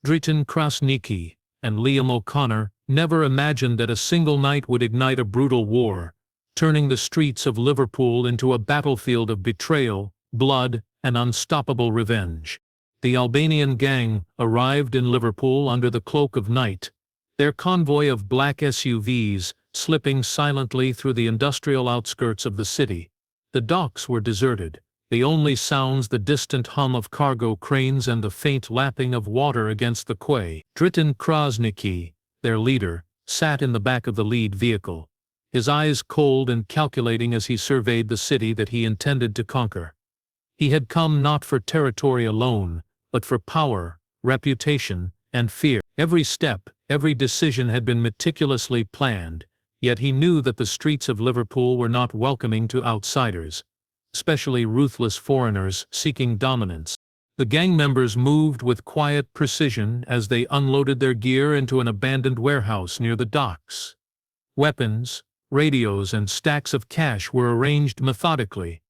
Dritan Krasniqi and Liam O'Connor never imagined that a single night would ignite a brutal war, turning the streets of Liverpool into a battlefield of betrayal, blood, and unstoppable revenge. The Albanian gang arrived in Liverpool under the cloak of night, their convoy of black SUVs slipping silently through the industrial outskirts of the city. The docks were deserted, the only sounds the distant hum of cargo cranes and the faint lapping of water against the quay. Dritan Krasniqi, their leader, sat in the back of the lead vehicle, his eyes cold and calculating as he surveyed the city that he intended to conquer. He had come not for territory alone, but for power, reputation, and fear. Every step, every decision had been meticulously planned, yet he knew that the streets of Liverpool were not welcoming to outsiders, especially ruthless foreigners seeking dominance. The gang members moved with quiet precision as they unloaded their gear into an abandoned warehouse near the docks. Weapons, radios, and stacks of cash were arranged methodically,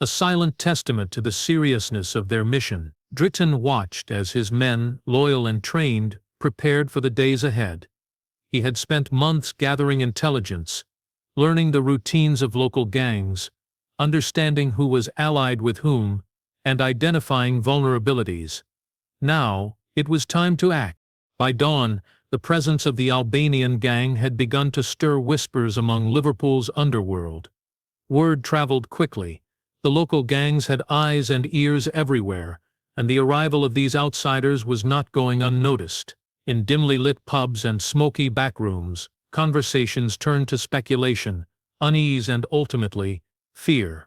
a silent testament to the seriousness of their mission. Dritan watched as his men, loyal and trained, prepared for the days ahead. He had spent months gathering intelligence, learning the routines of local gangs, understanding who was allied with whom, and identifying vulnerabilities. Now, it was time to act. By dawn, the presence of the Albanian gang had begun to stir whispers among Liverpool's underworld. Word traveled quickly. The local gangs had eyes and ears everywhere, and the arrival of these outsiders was not going unnoticed. In dimly lit pubs and smoky backrooms, conversations turned to speculation, unease, and ultimately, fear.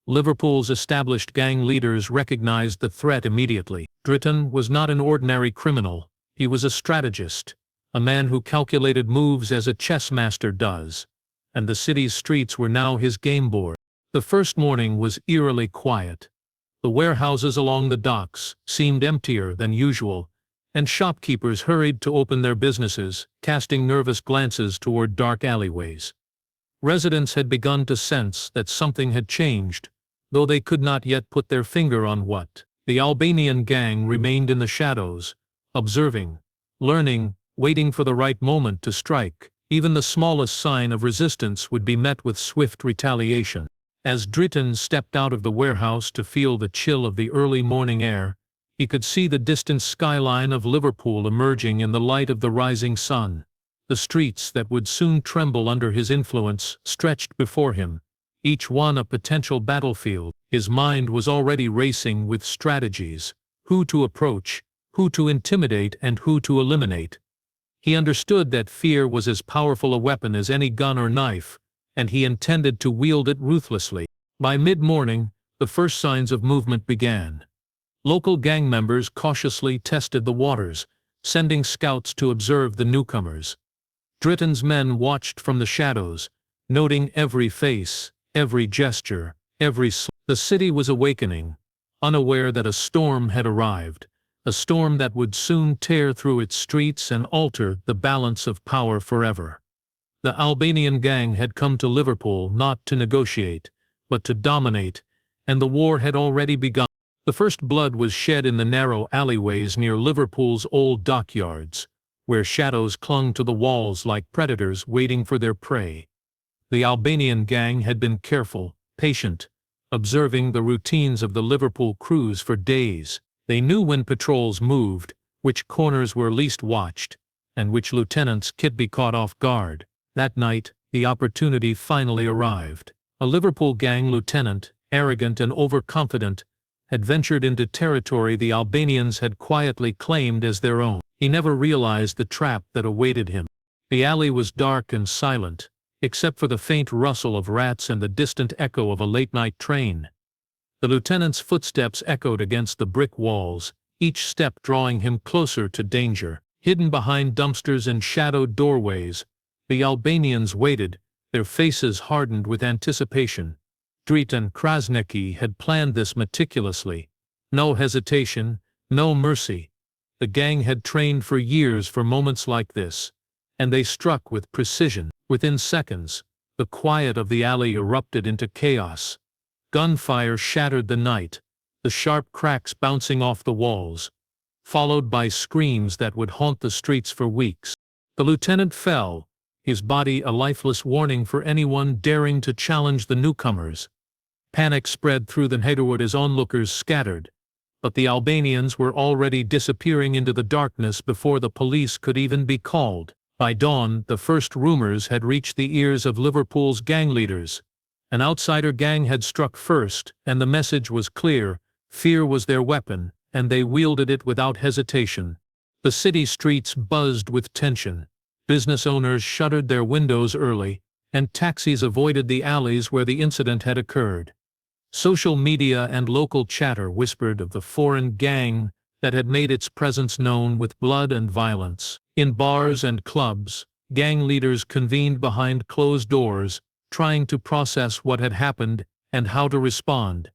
Liverpool's established gang leaders recognized the threat immediately. Dritan was not an ordinary criminal. He was a strategist, a man who calculated moves as a chess master does, and the city's streets were now his game board. The first morning was eerily quiet. The warehouses along the docks seemed emptier than usual, and shopkeepers hurried to open their businesses, casting nervous glances toward dark alleyways. Residents had begun to sense that something had changed, though they could not yet put their finger on what. The Albanian gang remained in the shadows, observing, learning, waiting for the right moment to strike. Even the smallest sign of resistance would be met with swift retaliation. As Dritan stepped out of the warehouse to feel the chill of the early morning air, he could see the distant skyline of Liverpool emerging in the light of the rising sun. The streets that would soon tremble under his influence stretched before him, each one a potential battlefield. His mind was already racing with strategies: who to approach, who to intimidate, and who to eliminate. He understood that fear was as powerful a weapon as any gun or knife, and he intended to wield it ruthlessly. By mid-morning, the first signs of movement began. Local gang members cautiously tested the waters, sending scouts to observe the newcomers. Dritan's men watched from the shadows, noting every face, every gesture, every slip. The city was awakening, unaware that a storm had arrived, a storm that would soon tear through its streets and alter the balance of power forever. The Albanian gang had come to Liverpool not to negotiate, but to dominate, and the war had already begun. The first blood was shed in the narrow alleyways near Liverpool's old dockyards, where shadows clung to the walls like predators waiting for their prey. The Albanian gang had been careful, patient, observing the routines of the Liverpool crews for days. They knew when patrols moved, which corners were least watched, and which lieutenants could be caught off guard. That night, the opportunity finally arrived. A Liverpool gang lieutenant, arrogant and overconfident, had ventured into territory the Albanians had quietly claimed as their own. He never realized the trap that awaited him. The alley was dark and silent, except for the faint rustle of rats and the distant echo of a late-night train. The lieutenant's footsteps echoed against the brick walls, each step drawing him closer to danger. Hidden behind dumpsters and shadowed doorways, the Albanians waited, their faces hardened with anticipation. Dritan Krasniqi had planned this meticulously. No hesitation, no mercy. The gang had trained for years for moments like this, and they struck with precision. Within seconds, the quiet of the alley erupted into chaos. Gunfire shattered the night, the sharp cracks bouncing off the walls. followed by screams that would haunt the streets for weeks. The lieutenant fell, his body a lifeless warning for anyone daring to challenge the newcomers. Panic spread through the neighborhood as onlookers scattered, but the Albanians were already disappearing into the darkness before the police could even be called. By dawn, the first rumors had reached the ears of Liverpool's gang leaders. An outsider gang had struck first, and the message was clear: fear was their weapon, and they wielded it without hesitation. The city streets buzzed with tension. Business owners shuttered their windows early, and taxis avoided the alleys where the incident had occurred. Social media and local chatter whispered of the foreign gang that had made its presence known with blood and violence. In bars and clubs, gang leaders convened behind closed doors, trying to process what had happened and how to respond.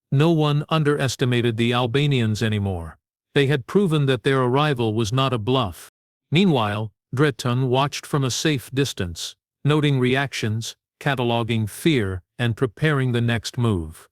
No one underestimated the Albanians anymore. They had proven that their arrival was not a bluff. Meanwhile, Dritan watched from a safe distance, noting reactions, cataloging fear, and preparing the next move.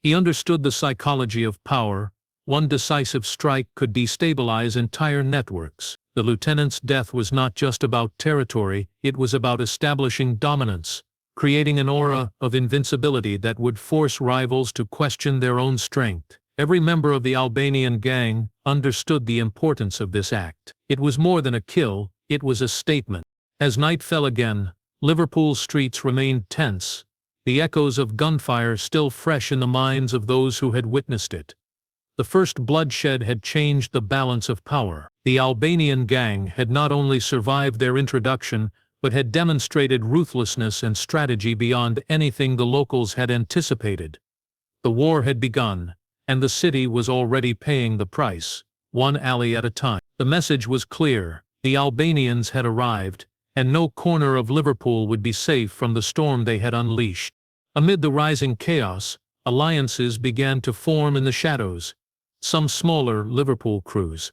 He understood the psychology of power. One decisive strike could destabilize entire networks. The lieutenant's death was not just about territory, it was about establishing dominance, creating an aura of invincibility that would force rivals to question their own strength. Every member of the Albanian gang understood the importance of this act. It was more than a kill, it was a statement. As night fell again, Liverpool's streets remained tense, the echoes of gunfire still fresh in the minds of those who had witnessed it. The first bloodshed had changed the balance of power. The Albanian gang had not only survived their introduction, but had demonstrated ruthlessness and strategy beyond anything the locals had anticipated. The war had begun, and the city was already paying the price, one alley at a time. The message was clear: the Albanians had arrived, and no corner of Liverpool would be safe from the storm they had unleashed. Amid the rising chaos, alliances began to form in the shadows. Some smaller Liverpool crews,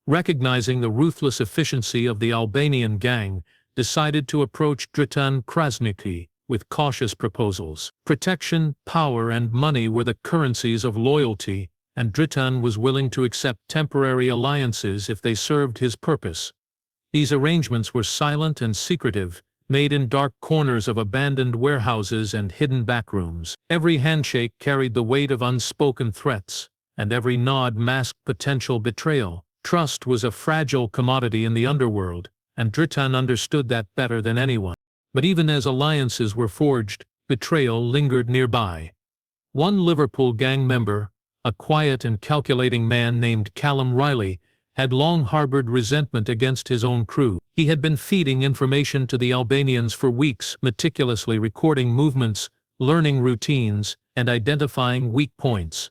recognizing the ruthless efficiency of the Albanian gang, decided to approach Dritan Krasniqi with cautious proposals. Protection, power, and money were the currencies of loyalty, and Dritan was willing to accept temporary alliances if they served his purpose. These arrangements were silent and secretive, made in dark corners of abandoned warehouses and hidden backrooms. Every handshake carried the weight of unspoken threats, and every nod masked potential betrayal. Trust was a fragile commodity in the underworld, and Dritan understood that better than anyone. But even as alliances were forged, betrayal lingered nearby. One Liverpool gang member, a quiet and calculating man named Callum Riley, had long harbored resentment against his own crew. He had been feeding information to the Albanians for weeks, meticulously recording movements, learning routines, and identifying weak points.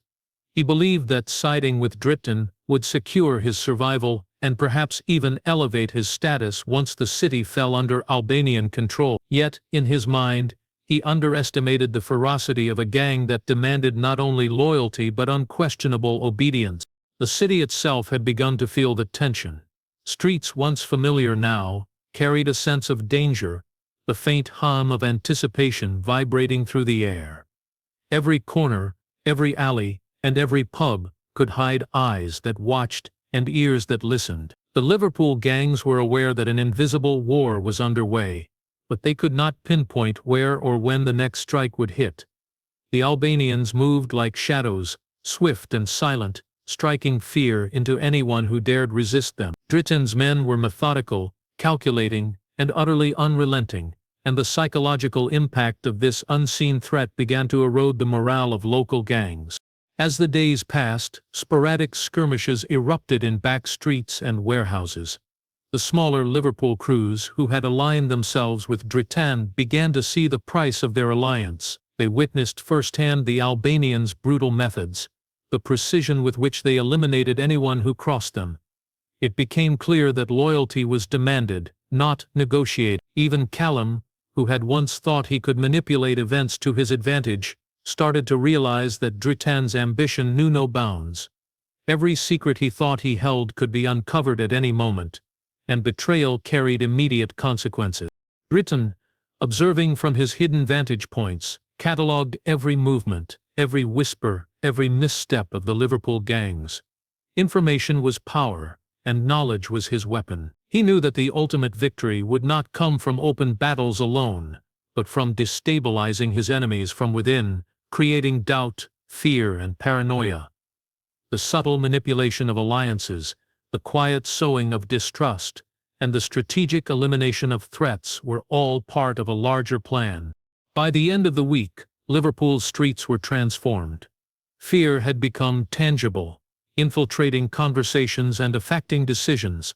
He believed that siding with Dritan would secure his survival and perhaps even elevate his status once the city fell under Albanian control. Yet, in his mind, he underestimated the ferocity of a gang that demanded not only loyalty but unquestionable obedience. The city itself had begun to feel the tension. Streets once familiar now carried a sense of danger, the faint hum of anticipation vibrating through the air. Every corner, every alley, and every pub could hide eyes that watched and ears that listened. The Liverpool gangs were aware that an invisible war was underway, but they could not pinpoint where or when the next strike would hit. The Albanians moved like shadows, swift and silent, striking fear into anyone who dared resist them. Dritan's men were methodical, calculating, and utterly unrelenting, and the psychological impact of this unseen threat began to erode the morale of local gangs. As the days passed, sporadic skirmishes erupted in back streets and warehouses. The smaller Liverpool crews who had aligned themselves with Dritan began to see the price of their alliance. They witnessed firsthand the Albanians' brutal methods, the precision with which they eliminated anyone who crossed them. It became clear that loyalty was demanded, not negotiated. Even Callum, who had once thought he could manipulate events to his advantage, started to realize that Dritan's ambition knew no bounds. Every secret he thought he held could be uncovered at any moment, and betrayal carried immediate consequences. Dritan, observing from his hidden vantage points, catalogued every movement, every whisper, every misstep of the Liverpool gangs. Information was power, and knowledge was his weapon. He knew that the ultimate victory would not come from open battles alone, but from destabilizing his enemies from within, creating doubt, fear, and paranoia. The subtle manipulation of alliances, the quiet sowing of distrust, and the strategic elimination of threats were all part of a larger plan. By the end of the week, Liverpool's streets were transformed. Fear had become tangible, infiltrating conversations and affecting decisions.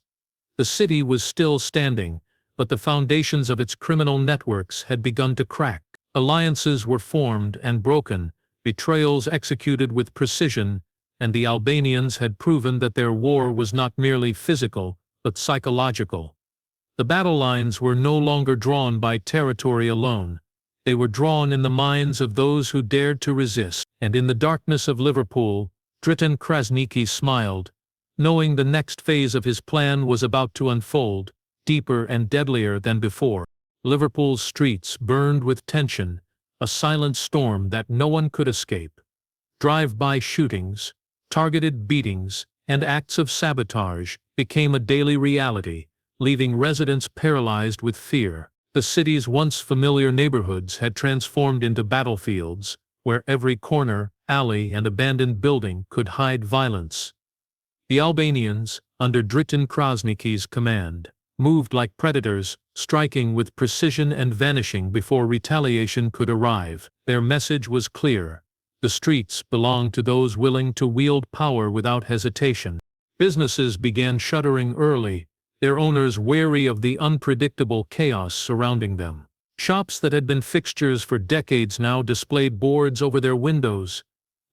The city was still standing, but the foundations of its criminal networks had begun to crack. Alliances were formed and broken, betrayals executed with precision, and the Albanians had proven that their war was not merely physical, but psychological. The battle lines were no longer drawn by territory alone. They were drawn in the minds of those who dared to resist, and in the darkness of Liverpool, Dritan Krasniqi smiled, knowing the next phase of his plan was about to unfold, deeper and deadlier than before. Liverpool's streets burned with tension, a silent storm that no one could escape. Drive-by shootings, targeted beatings, and acts of sabotage became a daily reality, leaving residents paralyzed with fear. The city's once familiar neighborhoods had transformed into battlefields, where every corner, alley, and abandoned building could hide violence. The Albanians, under Dritan Krasniqi's command, moved like predators, striking with precision and vanishing before retaliation could arrive. Their message was clear: the streets belonged to those willing to wield power without hesitation. Businesses began shuttering early, their owners wary of the unpredictable chaos surrounding them. Shops that had been fixtures for decades now displayed boards over their windows,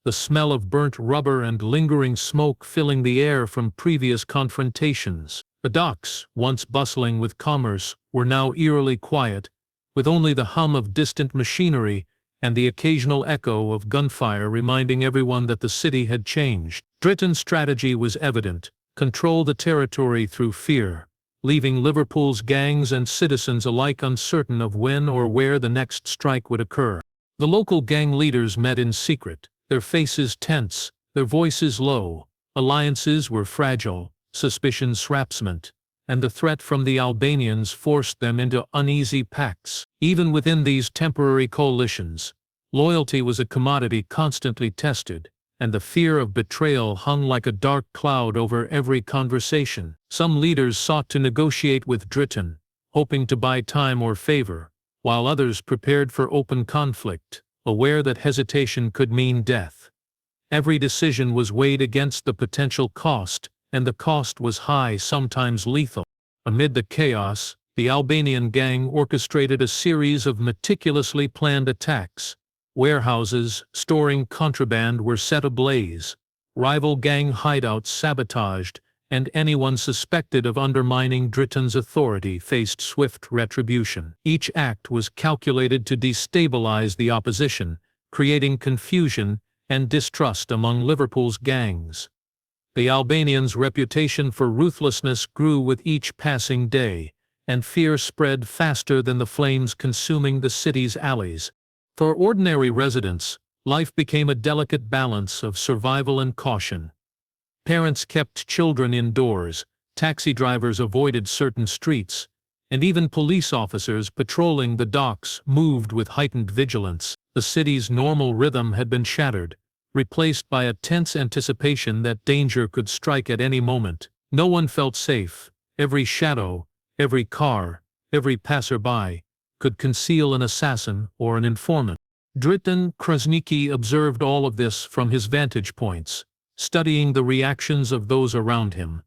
the smell of burnt rubber and lingering smoke filling the air from previous confrontations. The docks, once bustling with commerce, were now eerily quiet, with only the hum of distant machinery and the occasional echo of gunfire reminding everyone that the city had changed. Dritan's strategy was evident: control the territory through fear, leaving Liverpool's gangs and citizens alike uncertain of when or where the next strike would occur. The local gang leaders met in secret, their faces tense, their voices low. Alliances were fragile, suspicions shrapsment, and the threat from the Albanians forced them into uneasy pacts. Even within these temporary coalitions, loyalty was a commodity constantly tested, and the fear of betrayal hung like a dark cloud over every conversation. Some leaders sought to negotiate with Dritan, hoping to buy time or favor, while others prepared for open conflict, aware that hesitation could mean death. Every decision was weighed against the potential cost, and the cost was high, sometimes lethal. Amid the chaos, the Albanian gang orchestrated a series of meticulously planned attacks. Warehouses storing contraband were set ablaze, rival gang hideouts sabotaged, and anyone suspected of undermining Dritan's authority faced swift retribution. Each act was calculated to destabilize the opposition, creating confusion and distrust among Liverpool's gangs. The Albanians' reputation for ruthlessness grew with each passing day, and fear spread faster than the flames consuming the city's alleys. For ordinary residents, life became a delicate balance of survival and caution. Parents kept children indoors, taxi drivers avoided certain streets, and even police officers patrolling the docks moved with heightened vigilance. The city's normal rhythm had been shattered, replaced by a tense anticipation that danger could strike at any moment. No one felt safe. Every shadow, every car, every passerby could conceal an assassin or an informant. Dritan Krasniqi observed all of this from his vantage points, studying the reactions of those around him.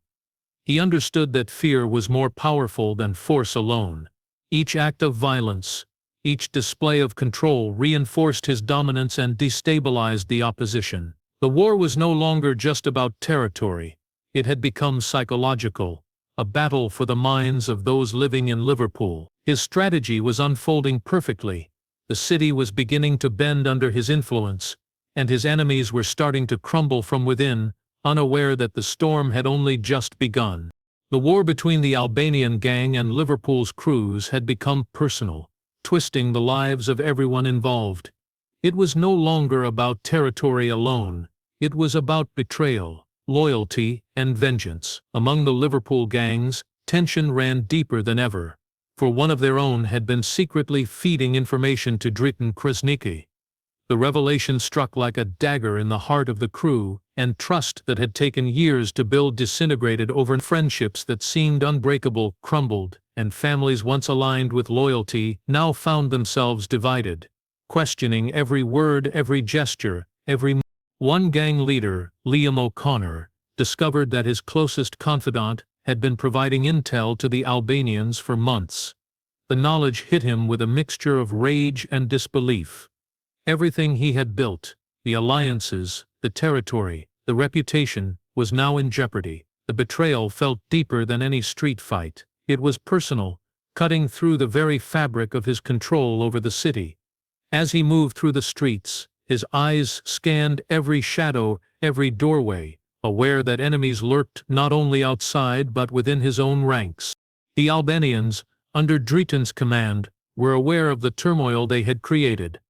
He understood that fear was more powerful than force alone. Each act of violence, each display of control reinforced his dominance and destabilized the opposition. The war was no longer just about territory. It had become psychological, a battle for the minds of those living in Liverpool. His strategy was unfolding perfectly. The city was beginning to bend under his influence, and his enemies were starting to crumble from within, unaware that the storm had only just begun. The war between the Albanian gang and Liverpool's crews had become personal, twisting the lives of everyone involved. It was no longer about territory alone. It was about betrayal, loyalty, and vengeance. Among the Liverpool gangs, tension ran deeper than ever, for one of their own had been secretly feeding information to Dritan Krasniqi. The revelation struck like a dagger in the heart of the crew, and trust that had taken years to build disintegrated over friendships that seemed unbreakable crumbled, and families once aligned with loyalty now found themselves divided, questioning every word, every gesture, every move. One gang leader, Liam O'Connor, discovered that his closest confidant had been providing intel to the Albanians for months. The knowledge hit him with a mixture of rage and disbelief. Everything he had built, the alliances, the territory, the reputation, was now in jeopardy. The betrayal felt deeper than any street fight. It was personal, cutting through the very fabric of his control over the city. As he moved through the streets, his eyes scanned every shadow, every doorway, aware that enemies lurked not only outside but within his own ranks. The Albanians, under Dritan's command, were aware of the turmoil they had created.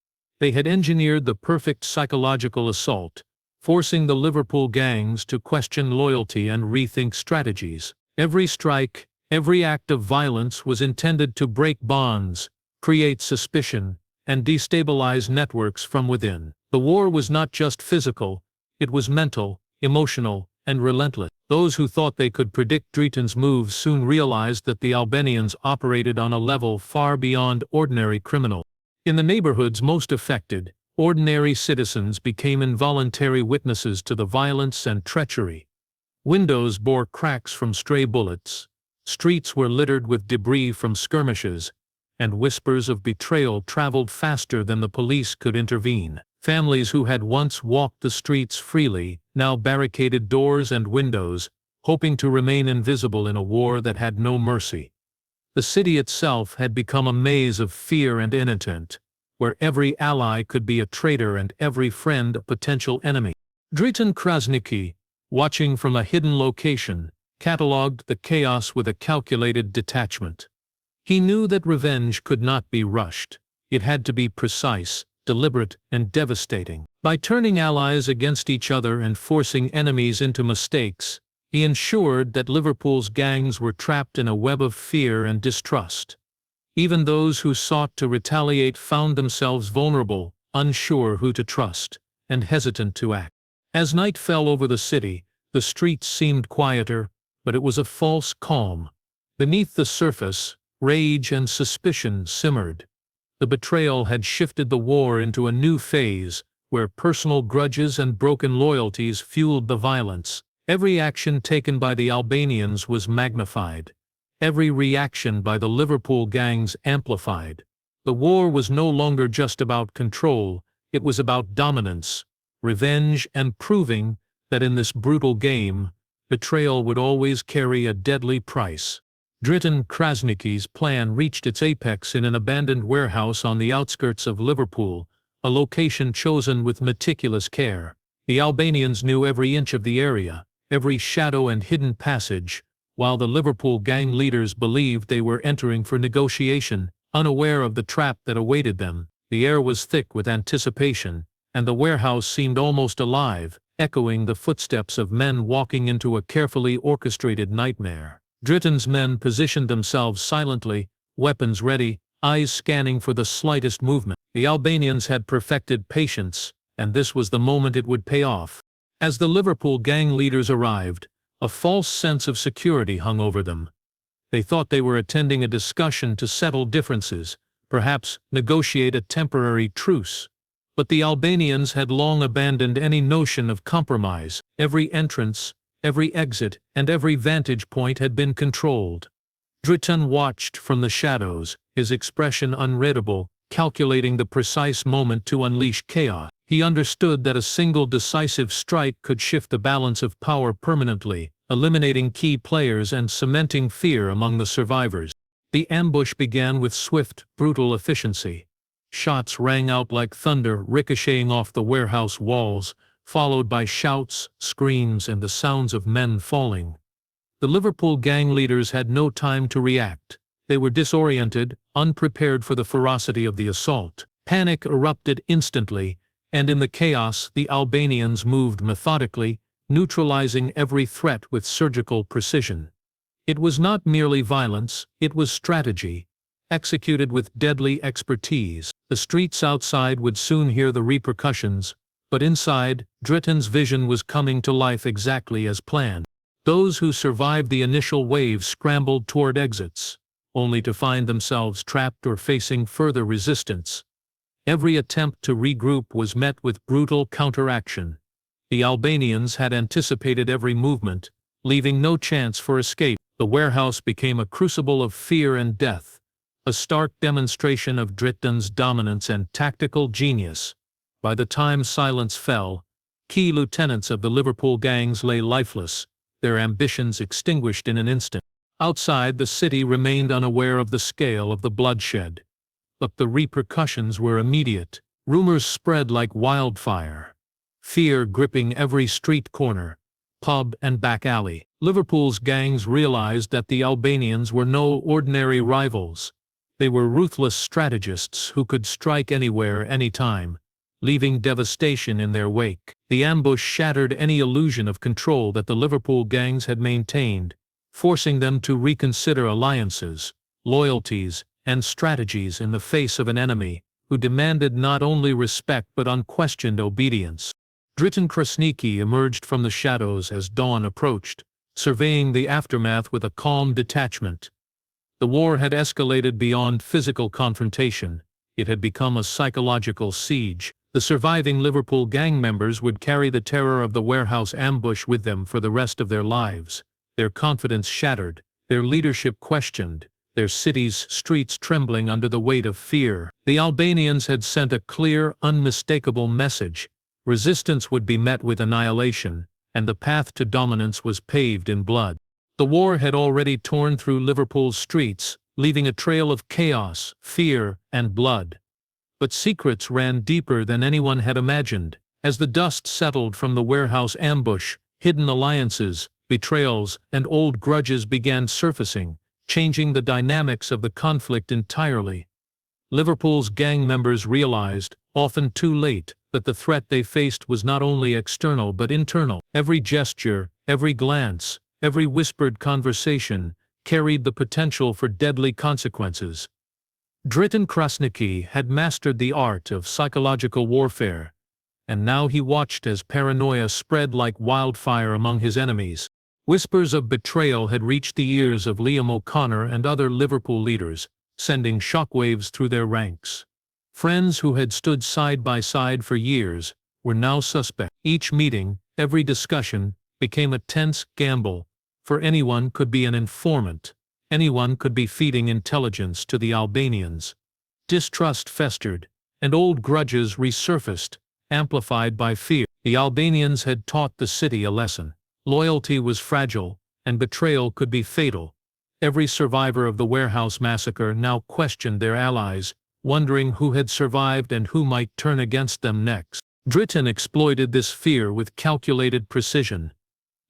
They had engineered the perfect psychological assault, forcing the Liverpool gangs to question loyalty and rethink strategies. Every strike, every act of violence was intended to break bonds, create suspicion, and destabilize networks from within. The war was not just physical, it was mental, emotional, and relentless. Those who thought they could predict Dritan's moves soon realized that the Albanians operated on a level far beyond ordinary criminals. In the neighborhoods most affected, ordinary citizens became involuntary witnesses to the violence and treachery. Windows bore cracks from stray bullets, streets were littered with debris from skirmishes, and whispers of betrayal traveled faster than the police could intervene. Families who had once walked the streets freely now barricaded doors and windows, hoping to remain invisible in a war that had no mercy. The city itself had become a maze of fear and intent, where every ally could be a traitor and every friend a potential enemy. Dritan Krasniqi, watching from a hidden location, catalogued the chaos with a calculated detachment. He knew that revenge could not be rushed. It had to be precise, deliberate, and devastating. By turning allies against each other and forcing enemies into mistakes, he ensured that Liverpool's gangs were trapped in a web of fear and distrust. Even those who sought to retaliate found themselves vulnerable, unsure who to trust, and hesitant to act. As night fell over the city, the streets seemed quieter, but it was a false calm. Beneath the surface, rage and suspicion simmered. The betrayal had shifted the war into a new phase, where personal grudges and broken loyalties fueled the violence. Every action taken by the Albanians was magnified. Every reaction by the Liverpool gangs amplified. The war was no longer just about control, it was about dominance, revenge, and proving that in this brutal game, betrayal would always carry a deadly price. Dritan Krasniqi's plan reached its apex in an abandoned warehouse on the outskirts of Liverpool, a location chosen with meticulous care. The Albanians knew every inch of the area, every shadow and hidden passage, while the Liverpool gang leaders believed they were entering for negotiation, unaware of the trap that awaited them. The air was thick with anticipation, and the warehouse seemed almost alive, echoing the footsteps of men walking into a carefully orchestrated nightmare. Dritan's men positioned themselves silently, weapons ready, eyes scanning for the slightest movement. The Albanians had perfected patience, and this was the moment it would pay off. As the Liverpool gang leaders arrived, a false sense of security hung over them. They thought they were attending a discussion to settle differences, perhaps negotiate a temporary truce. But the Albanians had long abandoned any notion of compromise. Every entrance, every exit, and every vantage point had been controlled. Dritan watched from the shadows, his expression unreadable, calculating the precise moment to unleash chaos. He understood that a single decisive strike could shift the balance of power permanently, eliminating key players and cementing fear among the survivors. The ambush began with swift, brutal efficiency. Shots rang out like thunder, ricocheting off the warehouse walls, followed by shouts, screams, and the sounds of men falling. The Liverpool gang leaders had no time to react. They were disoriented, unprepared for the ferocity of the assault. Panic erupted instantly, and in the chaos the Albanians moved methodically, neutralizing every threat with surgical precision. It was not merely violence, it was strategy, executed with deadly expertise. The streets outside would soon hear the repercussions, but inside, Dritan's vision was coming to life exactly as planned. Those who survived the initial wave scrambled toward exits, only to find themselves trapped or facing further resistance. Every attempt to regroup was met with brutal counteraction. The Albanians had anticipated every movement, leaving no chance for escape. The warehouse became a crucible of fear and death, a stark demonstration of Dritan's dominance and tactical genius. By the time silence fell, key lieutenants of the Liverpool gangs lay lifeless, their ambitions extinguished in an instant. Outside, the city remained unaware of the scale of the bloodshed. But the repercussions were immediate. Rumors spread like wildfire, fear gripping every street corner, pub and back alley. Liverpool's gangs realized that the Albanians were no ordinary rivals. They were ruthless strategists who could strike anywhere, anytime, leaving devastation in their wake. The ambush shattered any illusion of control that the Liverpool gangs had maintained, forcing them to reconsider alliances, loyalties, and strategies in the face of an enemy who demanded not only respect but unquestioned obedience. Dritan Krasniqi emerged from the shadows as dawn approached, surveying the aftermath with a calm detachment. The war had escalated beyond physical confrontation. It had become a psychological siege. The surviving Liverpool gang members would carry the terror of the warehouse ambush with them for the rest of their lives, their confidence shattered, their leadership questioned, their city's streets trembling under the weight of fear. The Albanians had sent a clear, unmistakable message. Resistance would be met with annihilation, and the path to dominance was paved in blood. The war had already torn through Liverpool's streets, leaving a trail of chaos, fear, and blood. But secrets ran deeper than anyone had imagined. As the dust settled from the warehouse ambush, hidden alliances, betrayals, and old grudges began surfacing, changing the dynamics of the conflict entirely. Liverpool's gang members realized, often too late, that the threat they faced was not only external but internal. Every gesture, every glance, every whispered conversation carried the potential for deadly consequences. Dritan Krasniqi had mastered the art of psychological warfare, and now he watched as paranoia spread like wildfire among his enemies. Whispers of betrayal had reached the ears of Liam O'Connor and other Liverpool leaders, sending shockwaves through their ranks. Friends who had stood side by side for years were now suspect. Each meeting, every discussion, became a tense gamble, for anyone could be an informant. Anyone could be feeding intelligence to the Albanians. Distrust festered, and old grudges resurfaced, amplified by fear. The Albanians had taught the city a lesson. Loyalty was fragile, and betrayal could be fatal. Every survivor of the warehouse massacre now questioned their allies, wondering who had survived and who might turn against them next. Dritan exploited this fear with calculated precision.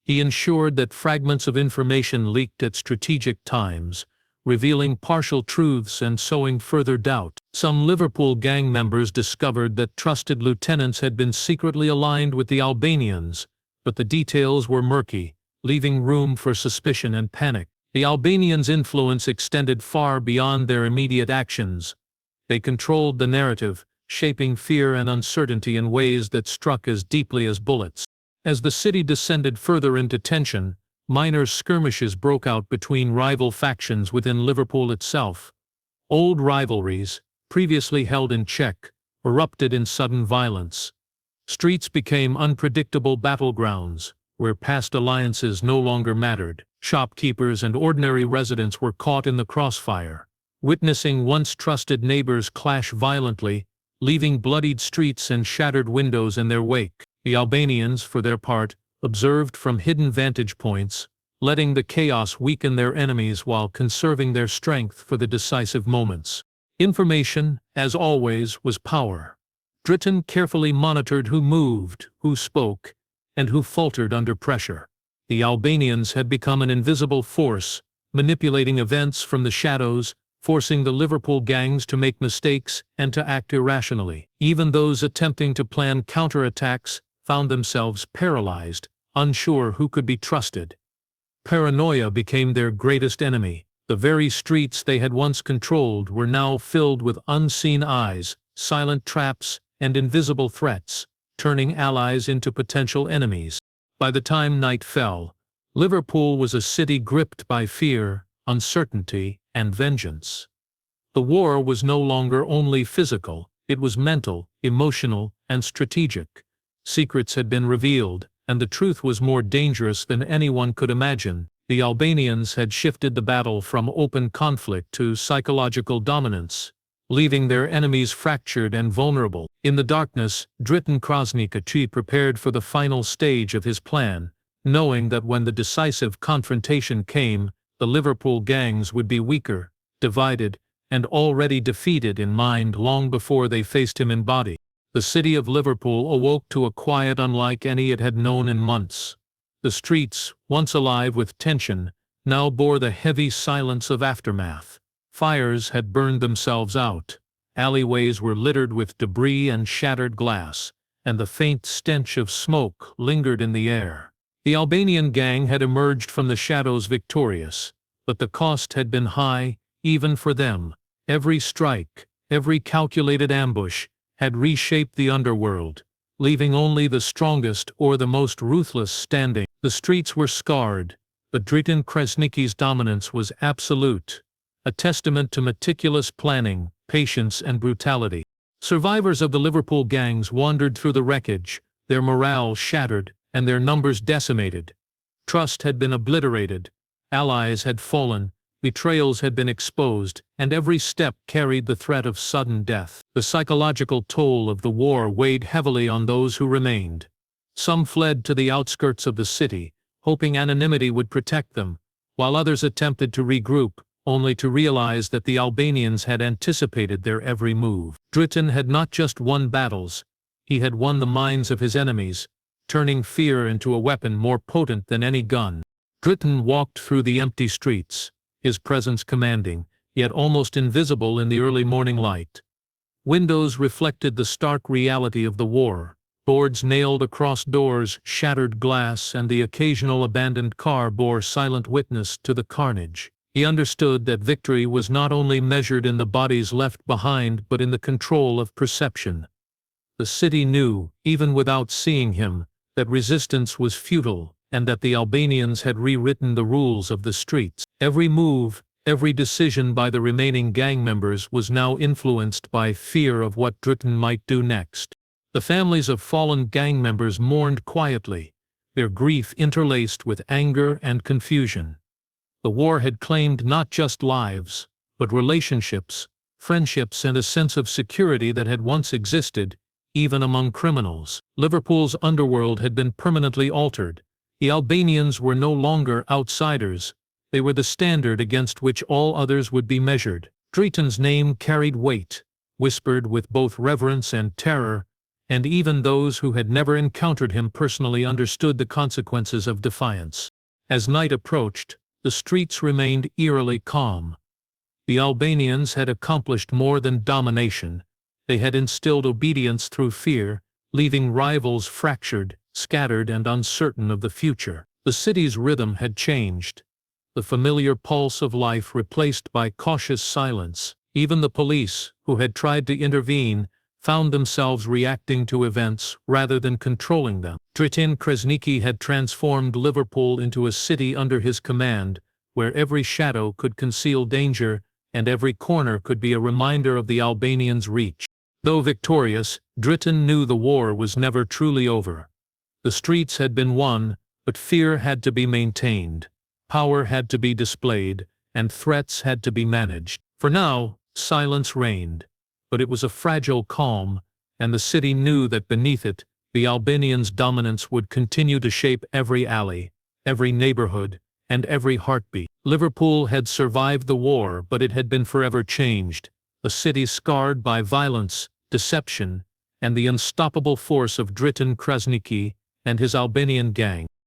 He ensured that fragments of information leaked at strategic times, revealing partial truths and sowing further doubt. Some Liverpool gang members discovered that trusted lieutenants had been secretly aligned with the Albanians, but the details were murky, leaving room for suspicion and panic. The Albanians' influence extended far beyond their immediate actions. They controlled the narrative, shaping fear and uncertainty in ways that struck as deeply as bullets. As the city descended further into tension, minor skirmishes broke out between rival factions within Liverpool itself. Old rivalries, previously held in check, erupted in sudden violence. Streets became unpredictable battlegrounds, where past alliances no longer mattered. Shopkeepers and ordinary residents were caught in the crossfire, witnessing once trusted neighbors clash violently, leaving bloodied streets and shattered windows in their wake. The Albanians, for their part, observed from hidden vantage points, letting the chaos weaken their enemies while conserving their strength for the decisive moments. Information, as always, was power. Dritan carefully monitored who moved, who spoke, and who faltered under pressure. The Albanians had become an invisible force, manipulating events from the shadows, forcing the Liverpool gangs to make mistakes and to act irrationally. Even those attempting to plan counterattacks found themselves paralyzed, unsure who could be trusted. Paranoia became their greatest enemy. The very streets they had once controlled were now filled with unseen eyes, silent traps, and invisible threats, turning allies into potential enemies. By the time night fell, Liverpool was a city gripped by fear, uncertainty, and vengeance. The war was no longer only physical, it was mental, emotional, and strategic. Secrets had been revealed, and the truth was more dangerous than anyone could imagine. The Albanians had shifted the battle from open conflict to psychological dominance, leaving their enemies fractured and vulnerable. In the darkness, Dritan Krasniqi prepared for the final stage of his plan, knowing that when the decisive confrontation came, the Liverpool gangs would be weaker, divided, and already defeated in mind long before they faced him in body. The city of Liverpool awoke to a quiet unlike any it had known in months. The streets, once alive with tension, now bore the heavy silence of aftermath. Fires had burned themselves out. Alleyways were littered with debris and shattered glass, and the faint stench of smoke lingered in the air. The Albanian gang had emerged from the shadows victorious, but the cost had been high, even for them. Every strike, every calculated ambush, had reshaped the underworld, leaving only the strongest or the most ruthless standing. The streets were scarred, but Dritan Krasniqi's dominance was absolute, a testament to meticulous planning, patience, and brutality. Survivors of the Liverpool gangs wandered through the wreckage, their morale shattered, and their numbers decimated. Trust had been obliterated, allies had fallen, betrayals had been exposed, and every step carried the threat of sudden death. The psychological toll of the war weighed heavily on those who remained. Some fled to the outskirts of the city, hoping anonymity would protect them, while others attempted to regroup, only to realize that the Albanians had anticipated their every move. Dritan had not just won battles, he had won the minds of his enemies, turning fear into a weapon more potent than any gun. Dritan walked through the empty streets, his presence commanding, yet almost invisible in the early morning light. Windows reflected the stark reality of the war. Boards nailed across doors, shattered glass, and the occasional abandoned car bore silent witness to the carnage. He understood that victory was not only measured in the bodies left behind but in the control of perception. The city knew, even without seeing him, that resistance was futile, and that the Albanians had rewritten the rules of the streets. Every move, every decision by the remaining gang members was now influenced by fear of what Dritan might do next. The families of fallen gang members mourned quietly, their grief interlaced with anger and confusion. The war had claimed not just lives, but relationships, friendships, and a sense of security that had once existed, even among criminals. Liverpool's underworld had been permanently altered. The Albanians were no longer outsiders, they were the standard against which all others would be measured. Dritan's name carried weight, whispered with both reverence and terror, and even those who had never encountered him personally understood the consequences of defiance. As night approached, the streets remained eerily calm. The Albanians had accomplished more than domination. They had instilled obedience through fear, leaving rivals fractured, scattered, and uncertain of the future. The city's rhythm had changed, the familiar pulse of life replaced by cautious silence. Even the police, who had tried to intervene, found themselves reacting to events rather than controlling them. Dritan Krasniqi had transformed Liverpool into a city under his command, where every shadow could conceal danger and every corner could be a reminder of the Albanians' reach. Though victorious, Dritan knew the war was never truly over. The streets had been won, but fear had to be maintained, power had to be displayed, and threats had to be managed. For now, silence reigned, but it was a fragile calm, and the city knew that beneath it, the Albanians' dominance would continue to shape every alley, every neighborhood, and every heartbeat. Liverpool had survived the war, but it had been forever changed, a city scarred by violence, deception, and the unstoppable force of Dritan Krasniqi and his Albanian gang.